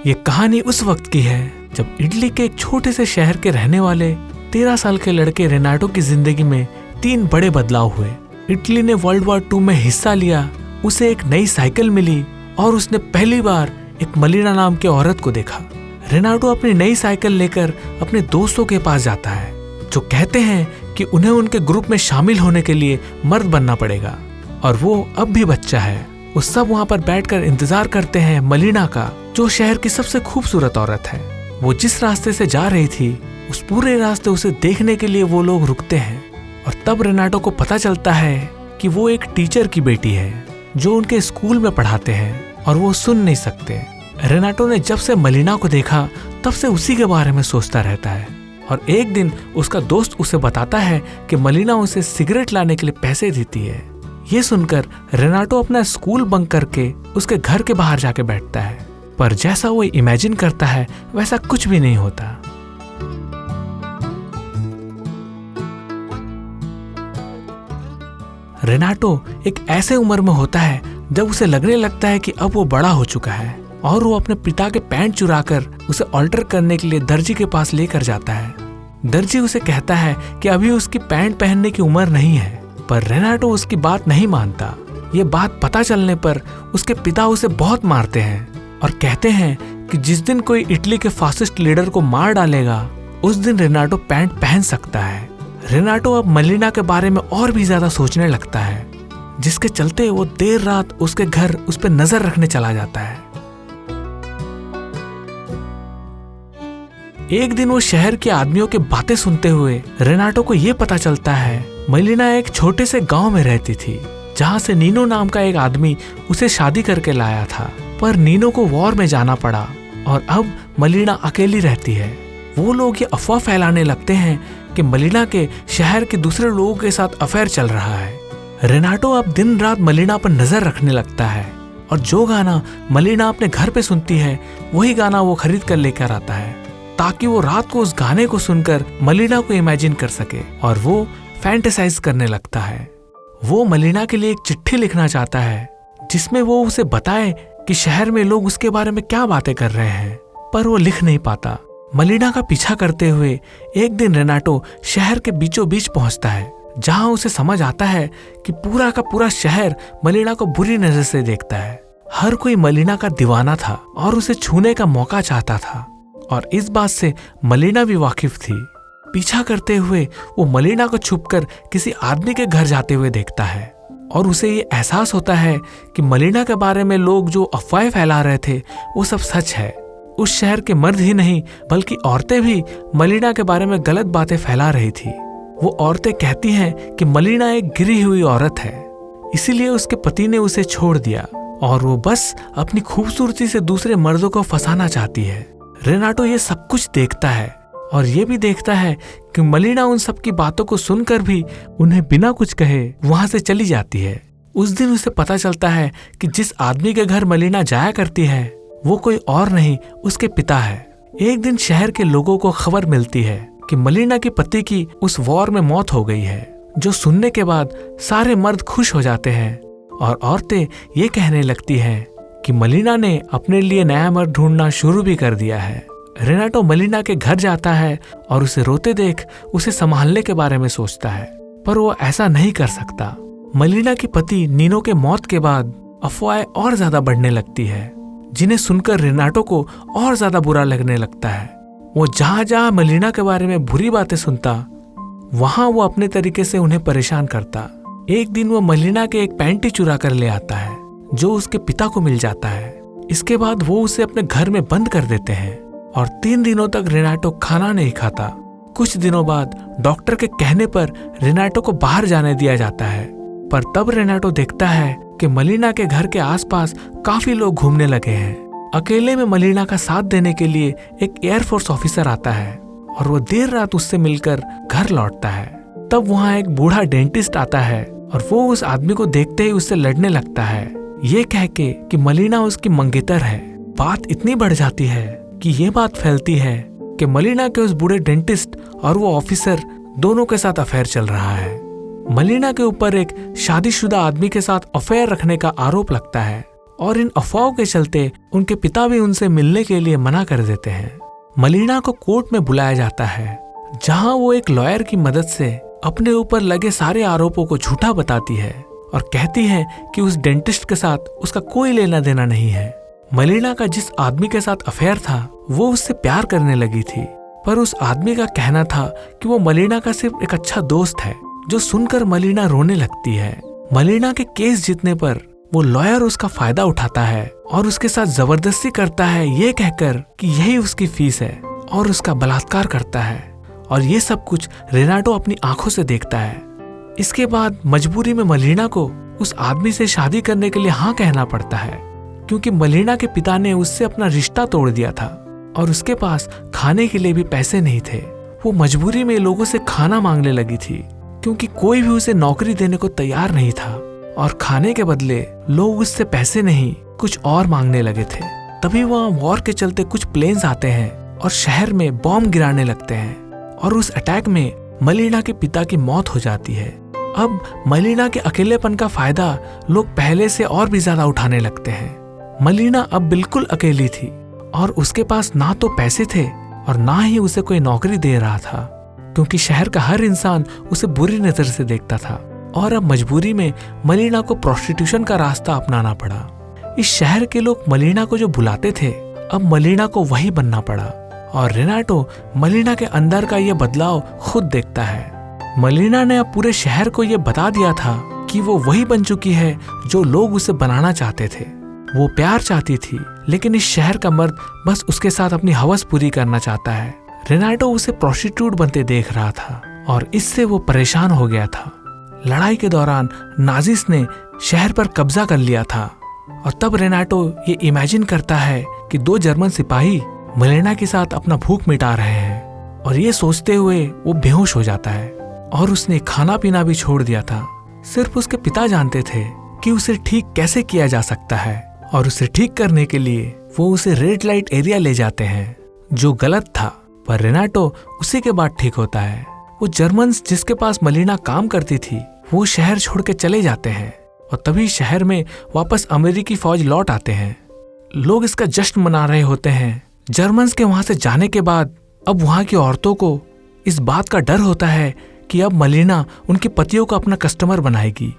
ये कहानी उस वक्त की है जब इटली के एक छोटे से शहर के रहने वाले 13 साल के लड़के रेनाटो की जिंदगी में 3 बड़े बदलाव हुए। इटली ने वर्ल्ड वॉर 2 में हिस्सा लिया, उसे एक नई साइकिल मिली और उसने पहली बार एक मलिना नाम की औरत को देखा। रेनाटो अपनी नई साइकिल लेकर अपने दोस्तों के पास जाता है, जो कहते हैं कि उन्हें उनके ग्रुप में शामिल होने के लिए मर्द बनना पड़ेगा और वो अब भी बच्चा है। वो सब वहाँ पर बैठकर इंतजार करते हैं मलिना का, जो शहर की सबसे खूबसूरत औरत है। वो जिस रास्ते से जा रही थी उस पूरे रास्ते उसे देखने के लिए वो लोग रुकते हैं और तब रेनाटो को पता चलता है कि वो एक टीचर की बेटी है जो उनके स्कूल में पढ़ाते हैं और वो सुन नहीं सकते। रेनाटो ने जब से मलिना को देखा तब से उसी के बारे में सोचता रहता है और एक दिन उसका दोस्त उसे बताता है कि मलिना उसे सिगरेट लाने के लिए पैसे देती है। ये सुनकर रेनाटो अपना स्कूल बंक करके उसके घर के बाहर जाके बैठता है, पर जैसा वो इमेजिन करता है वैसा कुछ भी नहीं होता। रेनाटो एक ऐसे उम्र में होता है जब उसे लगने लगता है कि अब वो बड़ा हो चुका है और वो अपने पिता के पैंट चुराकर उसे ऑल्टर करने के लिए दर्जी के पास लेकर जाता है। दर्जी उसे कहता है कि अभी उसकी पैंट पहनने की उम्र नहीं है, पर रेनाटो उसकी बात नहीं मानता। ये बात पता चलने पर उसके पिता उसे बहुत मारते हैं और कहते हैं कि जिस दिन कोई इटली के फासिस्ट लीडर को मार डालेगा उस दिन रेनाटो पैंट पहन सकता है। रेनाटो अब मलिना के बारे में और भी ज्यादा सोचने लगता है, जिसके चलते वो देर रात उसके घर उस पर नजर रखने चला जाता है। एक दिन वो शहर के आदमियों की बातें सुनते हुए रेनाटो को ये पता चलता है मलिना एक छोटे से गांव में रहती थी, जहां से नीनो नाम का एक आदमी उसे शादी करके लाया था। पर नीनो को वॉर में जाना पड़ा और अब मलिना अकेली रहती है। वो लोग ये अफवाह फैलाने लगते हैं कि मलिना के शहर के दूसरे लोगों के साथ अफेयर चल रहा है। रेनाटो अब दिन रात मलिना पर नजर रखने लगता है और जो गाना मलिना अपने घर पे सुनती है वही गाना वो खरीद कर लेकर आता है, ताकि वो रात को उस गाने को सुनकर मलिना को इमेजिन कर सके और वो फैंटेसाइज करने लगता है। वो मलिना के लिए एक चिट्ठी लिखना चाहता है जिसमें वो उसे बताए कि शहर में लोग उसके बारे में क्या बातें कर रहे हैं, पर वो लिख नहीं पाता। मलिना का पीछा करते हुए एक दिन रेनाटो शहर के बीचों बीच पहुंचता है, जहां उसे समझ आता है कि पूरा का पूरा शहर मलिना को बुरी नजर से देखता है। हर कोई मलिना का दीवाना था और उसे छूने का मौका चाहता था और इस बात से मलिना भी वाकिफ थी। पीछा करते हुए वो मलिना को छुपकर किसी आदमी के घर जाते हुए देखता है और उसे ये एहसास होता है कि मलिना के बारे में लोग जो अफवाहें फैला रहे थे वो सब सच है। उस शहर के मर्द ही नहीं बल्कि औरतें भी मलिना के बारे में गलत बातें फैला रही थी। वो औरतें कहती हैं कि मलिना एक गिरी हुई औरत है, इसीलिए उसके पति ने उसे छोड़ दिया और वो बस अपनी खूबसूरती से दूसरे मर्दों को फंसाना चाहती है। रेनाटो ये सब कुछ देखता है और ये भी देखता है कि मलिना उन सब की बातों को सुनकर भी उन्हें बिना कुछ कहे वहां से चली जाती है। उस दिन उसे पता चलता है कि जिस आदमी के घर मलिना जाया करती है वो कोई और नहीं उसके पिता है। एक दिन शहर के लोगों को खबर मिलती है कि मलिना के पति की उस वॉर में मौत हो गई है, जो सुनने के बाद सारे मर्द खुश हो जाते हैं और औरतें ये कहने लगती हैं कि मलिना ने अपने लिए नया मर्द ढूंढना शुरू भी कर दिया है। रेनाटो मलिना के घर जाता है और उसे रोते देख उसे संभालने के बारे में सोचता है, पर वो ऐसा नहीं कर सकता। मलिना की पति नीनो के मौत के बाद अफवाहें और ज्यादा बढ़ने लगती है, जिन्हें सुनकर रेनाटो को और ज्यादा बुरा लगने लगता है। वो जहां जहां मलिना के बारे में बुरी बातें सुनता वहां वो अपने तरीके से उन्हें परेशान करता। एक दिन वो मलिना के एक पैंटी चुरा कर ले आता है जो उसके पिता को मिल जाता है। इसके बाद वो उसे अपने घर में बंद कर देते हैं और 3 दिनों तक रेनाटो खाना नहीं खाता। कुछ दिनों बाद डॉक्टर के कहने पर रेनाटो को बाहर जाने दिया जाता है, पर तब रेनाटो देखता है कि मलिना के घर के आसपास काफी लोग घूमने लगे हैं। अकेले में मलिना का साथ देने के लिए एक एयरफोर्स ऑफिसर आता है और वो देर रात उससे मिलकर घर लौटता है। तब वहाँ एक बूढ़ा डेंटिस्ट आता है और वो उस आदमी को देखते ही उससे लड़ने लगता है, ये कह के कि मलिना उसकी मंगेतर है। बात इतनी बढ़ जाती है कि ये बात फैलती है कि मलिना के उस बूढ़े डेंटिस्ट और वो ऑफिसर दोनों के साथ अफेयर चल रहा है। मलिना के ऊपर एक शादीशुदा आदमी के साथ अफेयर रखने का आरोप लगता है और इन अफवाहों के चलते उनके पिता भी उनसे मिलने के लिए मना कर देते हैं। मलिना को कोर्ट में बुलाया जाता है, जहां वो एक लॉयर की मदद से अपने ऊपर लगे सारे आरोपों को झूठा बताती है और कहती है कि उस डेंटिस्ट के साथ उसका कोई लेना देना नहीं है। मलिना का जिस आदमी के साथ अफेयर था वो उससे प्यार करने लगी थी, पर उस आदमी का कहना था कि वो मलिना का सिर्फ एक अच्छा दोस्त है, जो सुनकर मलिना रोने लगती है। मलिना के केस जीतने पर वो लॉयर उसका फायदा उठाता है और उसके साथ जबरदस्ती करता है, ये कहकर कि यही उसकी फीस है, और उसका बलात्कार करता है। और ये सब कुछ रेनाटो अपनी आंखों से देखता है। इसके बाद मजबूरी में मलिना को उस आदमी से शादी करने के लिए हाँ कहना पड़ता है, क्योंकि मलिना के पिता ने उससे अपना रिश्ता तोड़ दिया था और उसके पास खाने के लिए भी पैसे नहीं थे। वो मजबूरी में लोगों से खाना मांगने लगी थी, क्योंकि कोई भी उसे नौकरी देने को तैयार नहीं था, और खाने के बदले लोग उससे पैसे नहीं कुछ और मांगने लगे थे। तभी वहाँ वॉर के चलते कुछ प्लेन्स आते हैं और शहर में बॉम्ब गिराने लगते हैं, और उस अटैक में मलिना के पिता की मौत हो जाती है। अब मलिना के अकेलेपन का फायदा लोग पहले से और भी ज्यादा उठाने लगते हैं। मलिना अब बिल्कुल अकेली थी और उसके पास ना तो पैसे थे और ना ही उसे कोई नौकरी दे रहा था, क्योंकि शहर का हर इंसान उसे बुरी नजर से देखता था। और अब मजबूरी में मलिना को प्रोस्टिट्यूशन का रास्ता अपनाना पड़ा। इस शहर के लोग मलिना को जो बुलाते थे, अब मलिना को वही बनना पड़ा, और रेनाटो मलिना के अंदर का ये बदलाव खुद देखता है। मलिना ने अब पूरे शहर को ये बता दिया था कि वो वही बन चुकी है जो लोग उसे बनाना चाहते थे। वो प्यार चाहती थी, लेकिन इस शहर का मर्द बस उसके साथ अपनी हवस पूरी करना चाहता है। रेनाटो उसे प्रोस्टिट्यूट बनते देख रहा था और इससे वो परेशान हो गया था। लड़ाई के दौरान नाजिस ने शहर पर कब्जा कर लिया था, और तब रेनाटो ये इमेजिन करता है कि 2 जर्मन सिपाही मलिना के साथ अपना भूख मिटा रहे हैं, और ये सोचते हुए वो बेहोश हो जाता है और उसने खाना पीना भी छोड़ दिया था। सिर्फ उसके पिता जानते थे कि उसे ठीक कैसे किया जा सकता है, और उसे ठीक करने के लिए वो उसे रेड लाइट एरिया ले जाते हैं, जो गलत था, पर रेनाटो उसी के बाद ठीक होता है। वो जर्मन्स जिसके पास मलिना काम करती थी वो शहर छोड़ के चले जाते हैं, और तभी शहर में वापस अमेरिकी फौज लौट आते हैं। लोग इसका जश्न मना रहे होते हैं। जर्मन्स के वहां से जाने के बाद अब वहां की औरतों को इस बात का डर होता है कि अब मलिना उनके पतियों को अपना कस्टमर बनाएगी,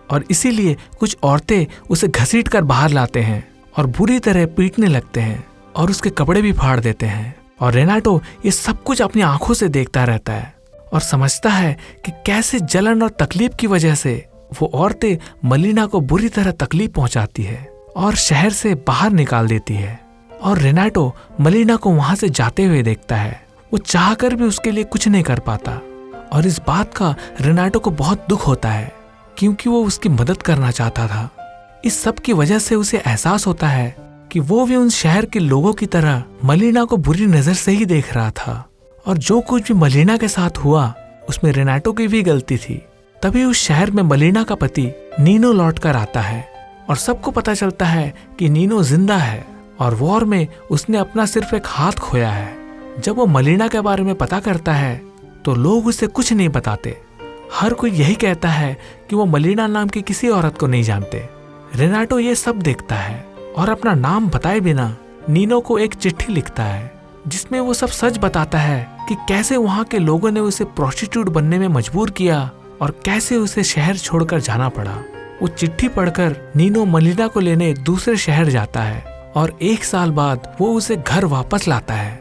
और इसीलिए कुछ औरतें उसे घसीट कर बाहर लाते हैं और बुरी तरह पीटने लगते हैं और उसके कपड़े भी फाड़ देते हैं। और रेनाटो ये सब कुछ अपनी आंखों से देखता रहता है और समझता है कि कैसे जलन और तकलीफ की वजह से वो औरतें मलिना को बुरी तरह तकलीफ पहुंचाती है और शहर से बाहर निकाल देती है। और रेनाटो मलिना को वहां से जाते हुए देखता है। वो चाहकर भी उसके लिए कुछ नहीं कर पाता, और इस बात का रेनाटो को बहुत दुख होता है, क्योंकि वो उसकी मदद करना चाहता था। इस सब की वजह से उसे एहसास होता है कि वो भी उन शहर के लोगों की तरह मलिना को बुरी नजर से ही देख रहा था, और जो कुछ भी मलिना के साथ हुआ उसमें रेनाटो की भी गलती थी। तभी उस शहर में मलिना का पति नीनो लौट कर आता है, और सबको पता चलता है कि नीनो जिंदा है और वॉर में उसने अपना सिर्फ एक हाथ खोया है। जब वो मलिना के बारे में पता करता है तो लोग उसे कुछ नहीं बताते। हर कोई यही कहता है कि वो मलिना नाम की किसी औरत को नहीं जानते। रेनाटो ये सब देखता है और अपना नाम बताए बिना नीनो को एक चिट्ठी लिखता है, जिसमें वो सब सच बताता है कि कैसे वहाँ के लोगों ने उसे प्रोस्टिट्यूट बनने में मजबूर किया और कैसे उसे शहर छोड़कर जाना पड़ा। वो चिट्ठी पढ़कर नीनो मलिना को लेने दूसरे शहर जाता है, और 1 साल बाद वो उसे घर वापस लाता है।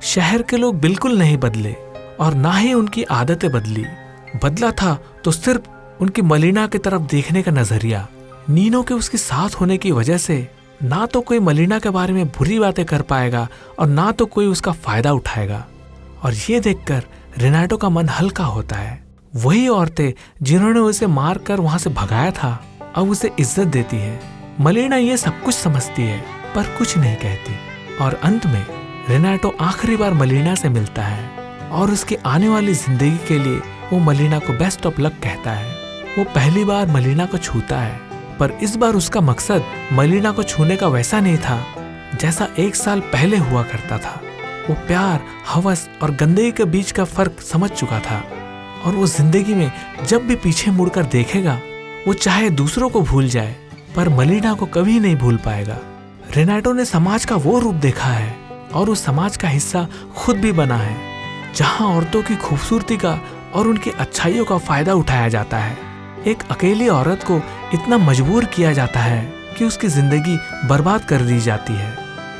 शहर के लोग बिल्कुल नहीं बदले और ना ही उनकी आदतें बदली। बदला था तो सिर्फ उनकी मलिना की तरफ देखने का नजरिया। नीनो के उसके साथ होने की वजह से ना तो कोई मलिना के बारे में बुरी बातें कर पाएगा और ना तो कोई उसका फायदा उठाएगा। और ये देखकर रेनाटो का मन हल्का होता है। वही औरतें जिन्होंने उसे मार कर वहां से भगाया था अब उसे इज्जत देती है। मलिना ये सब कुछ समझती है पर कुछ नहीं कहती, और अंत में रेनाटो आखिरी बार मलिना से मिलता है और उसकी आने वाली जिंदगी के लिए वो मलिना को बेस्ट ऑफ लक कहता है। वो पहली बार मलिना को छूता है, पर इस बार उसका मकसद मलिना को छूने का वैसा नहीं था जैसा 1 साल पहले हुआ करता था। वो प्यार, हवस और गंदगी के बीच का फर्क समझ चुका था, और वो जिंदगी में जब भी पीछे मुड़कर देखेगा वो चाहे दूसरों को भूल जाए पर मलीना को कभी नहीं भूल पाएगा। रेनाटो ने समाज का वो रूप देखा है और उस समाज का हिस्सा खुद भी बना है, जहां औरतों की खूबसूरती का और उनकी अच्छाइयों का फायदा उठाया जाता है। एक अकेली औरत को इतना मजबूर किया जाता है कि उसकी जिंदगी बर्बाद कर दी जाती है।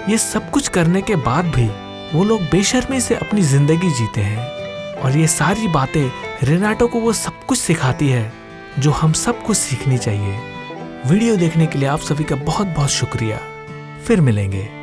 ये सब कुछ करने के बाद भी वो लोग बेशर्मी से अपनी जिंदगी जीते हैं और ये सारी बातें रेनाटो को वो सब कुछ सिखाती है जो हम सबको सीखनी चाहिए। वीडियो देखने के लिए आप सभी का बहुत बहुत शुक्रिया। फिर मिलेंगे।